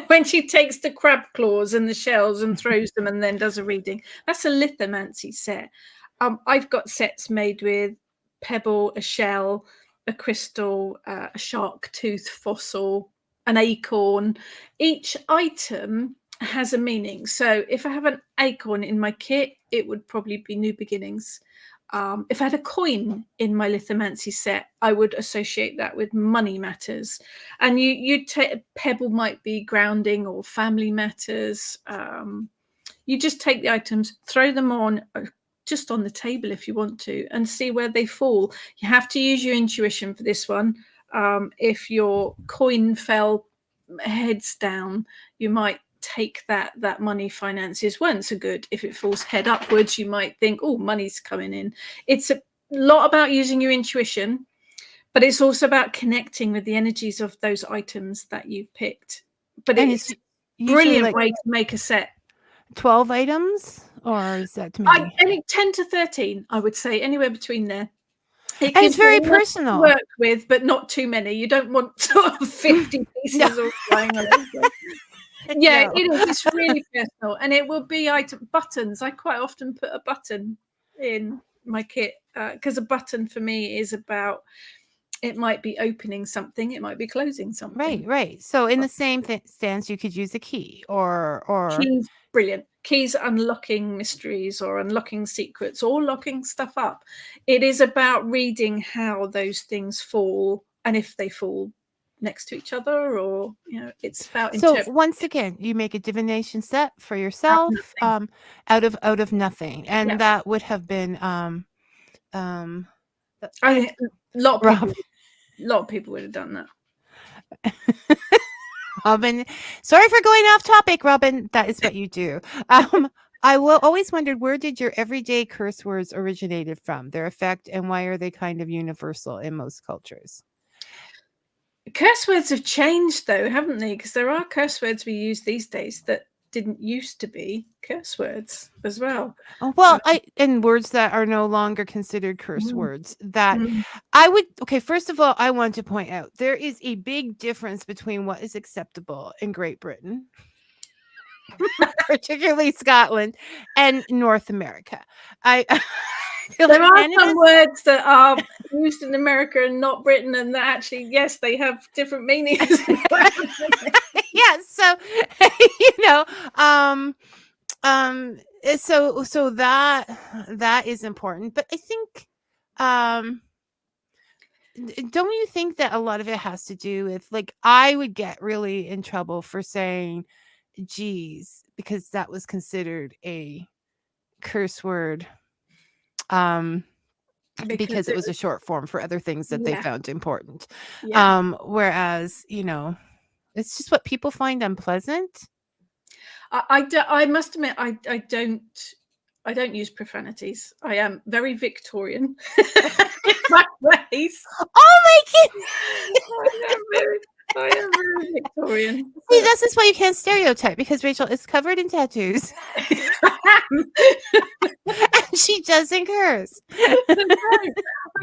when she takes the crab claws and the shells and throws them and then does a reading. That's a lithomancy set. I've got sets made with pebble, a shell, a crystal, a shark tooth fossil, an acorn. Each item has a meaning. So if I have an acorn in my kit, it would probably be new beginnings. If I had a coin in my lithomancy set, I would associate that with money matters. And you take pebble might be grounding or family matters. You just take the items, throw them on just on the table if you want to, and see where they fall. You have to use your intuition for this one. If your coin fell heads down, you might take that money finances weren't so good. If it falls head upwards, you might think, oh, money's coming in. It's a lot about using your intuition. but it's also about connecting with the energies of those items that you've picked. But And it's it's a usually brilliant like way to make a set. 12 items, or is that too many? I think 10 to 13, I would say, anywhere between there. It And it's gives you very enough to personal. work with, but not too many. You don't want sort of 50 pieces all flying all over the place. Yeah, No. it is. It's really personal, and it will be buttons. I quite often put a button in my kit because a button for me is about. It might be opening something. It might be closing something. Right. So in the same stance, you could use a key or Keys, brilliant. Keys unlocking mysteries or unlocking secrets or locking stuff up. It is about reading how those things fall and if they fall next to each other, or it's about so once again, you make a divination set for yourself out of nothing, and Yeah. that would have been I think a lot of people would have done that. Robin, sorry for going off topic, Robin. That is what you do. I will always wondered, where did your everyday curse words originated from, their effect, and why are they kind of universal in most cultures? Curse words have changed, though, haven't they? Because there are curse words we use these days that didn't used to be curse words as well. Well, and words that are no longer considered curse words that I would. Okay, first of all, I want to point out there is a big difference between what is acceptable in Great Britain, particularly Scotland, and North America. I feel there like are some words that are used in America and not Britain, and that actually, yes, they have different meanings. Yeah, so so that is important, but I think don't you think that a lot of it has to do with, like, I would get really in trouble for saying geez because that was considered a curse word because it was a short form for other things that they found important. Whereas it's just what people find unpleasant. I must admit, I don't use profanities. I am very Victorian in my ways. Oh my goodness! I am very Victorian. See, this is why you can't stereotype, because Rachel is covered in tattoos. And she doesn't curse. I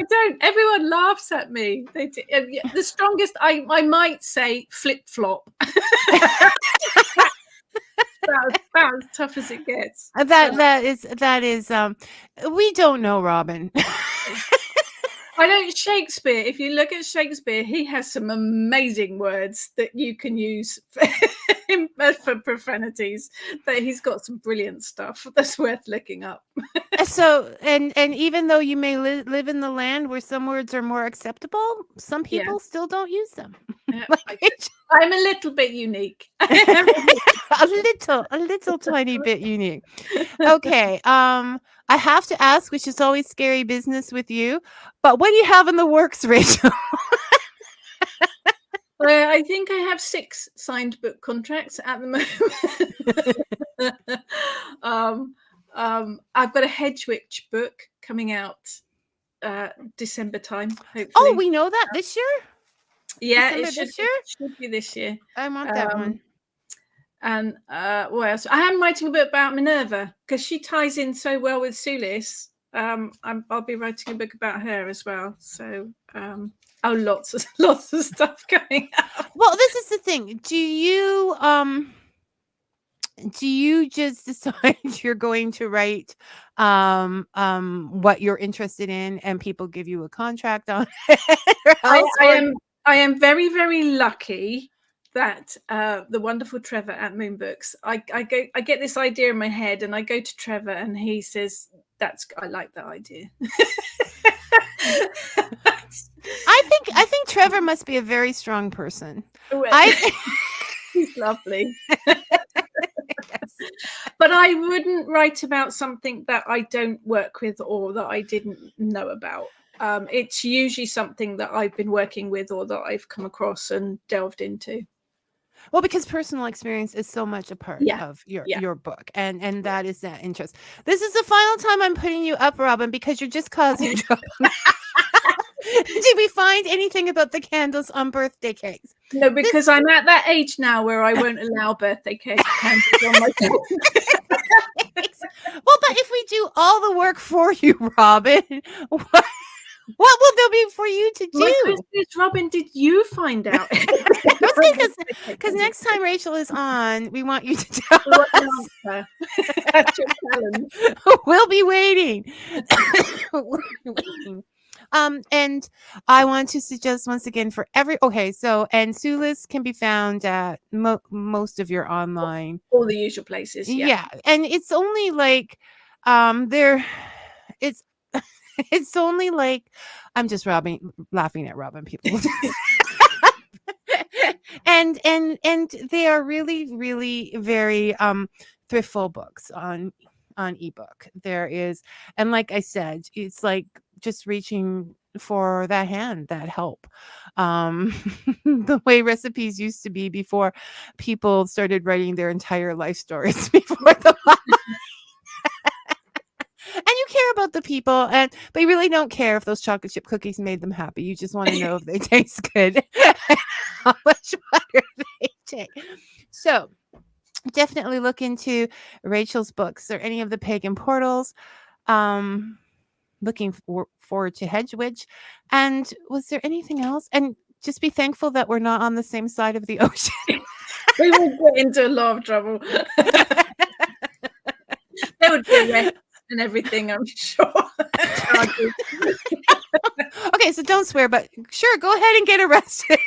don't. Everyone laughs at me. They do. The strongest, I might say flip flop. About as tough as it gets. That is we don't know, Robin. I know Shakespeare. If you look at Shakespeare, he has some amazing words that you can use for profanities. That he's got some brilliant stuff that's worth looking up. So, and even though you may live in the land where some words are more acceptable, some people still don't use them. I'm a little bit unique. a little tiny bit unique. Okay. I have to ask, which is always scary business with you, but what do you have in the works, Rachel? I think I have 6 signed book contracts at the moment. I've got a Hedge Witch book coming out December time, hopefully. Oh, we know that this year? Yeah, December it should be this year. I want that one. And what else? I am writing a book about Minerva because she ties in so well with Sulis. I'll be writing a book about her as well. So, lots of stuff coming out. Well, this is the thing. Do you just decide you're going to write what you're interested in, and people give you a contract on it? I am very, very lucky that the wonderful Trevor at Moon Books, I get this idea in my head, and I go to Trevor, and he says, I like that idea. I think Trevor must be a very strong person. He's lovely. But I wouldn't write about something that I don't work with or that I didn't know about. It's usually something that I've been working with or that I've come across and delved into. Well, because personal experience is so much a part of your book, and that is that interest. This is the final time I'm putting you up, Robin, because you're just causing trouble. Did we find anything about the candles on birthday cakes? No, because I'm at that age now where I won't allow birthday cake candles on my cake. Well, but if we do all the work for you, Robin, what will there be for you to do? My question is, Robin, did you find out? Because next time Rachel is on, we want you to tell us. That's your challenge. We'll be waiting. We'll be waiting. And I want to suggest once again for and Sulis can be found at most of your online, all the usual places. Yeah, and it's only like, it's it's only like, I'm just laughing at Robin people. and they are really, really very thriftful books on ebook. There is, and like I said, it's like just reaching for that hand, that help. The way recipes used to be before people started writing their entire life stories before the and you care about the people, but you really don't care if those chocolate chip cookies made them happy. You just want to know if they taste good and how much butter they take. So definitely look into Rachel's books or any of the pagan portals. Looking forward to Hedgewitch. And was there anything else? And just be thankful that we're not on the same side of the ocean. We will get into a lot of trouble. There would be arrests and everything, I'm sure. Okay, so don't swear, but sure, go ahead and get arrested.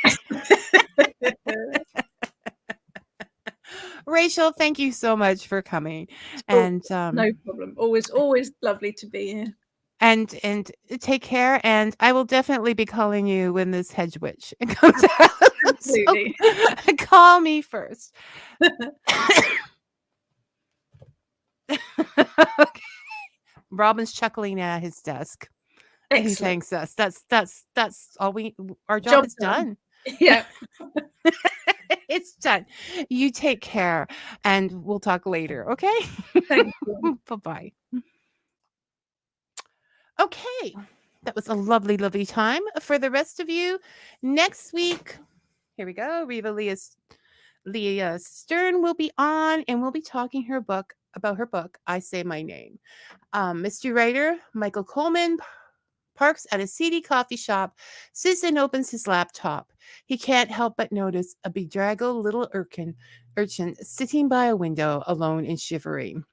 Rachel, thank you so much for coming. And no problem. Always lovely to be here. And take care. And I will definitely be calling you when this Hedgewitch comes out. Absolutely. So, call me first. Okay. Robin's chuckling at his desk. Excellent. He thanks us. That's all our job is done. Yeah. It's done. You take care and we'll talk later, okay? Thank you. Bye-bye. Okay. That was a lovely, lovely time. For the rest of you, next week, here we go. Reva Leah Stern will be on and we'll be talking about her book, I Say My Name. Mystery writer Michael Coleman parks at a seedy coffee shop, sits and opens his laptop. He can't help but notice a bedraggled little urchin sitting by a window, alone and shivering.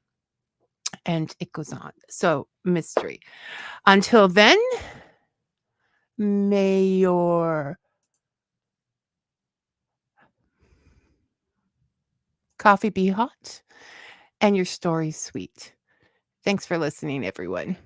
And it goes on. So, mystery. Until then, may your coffee be hot and your story sweet. Thanks for listening, everyone.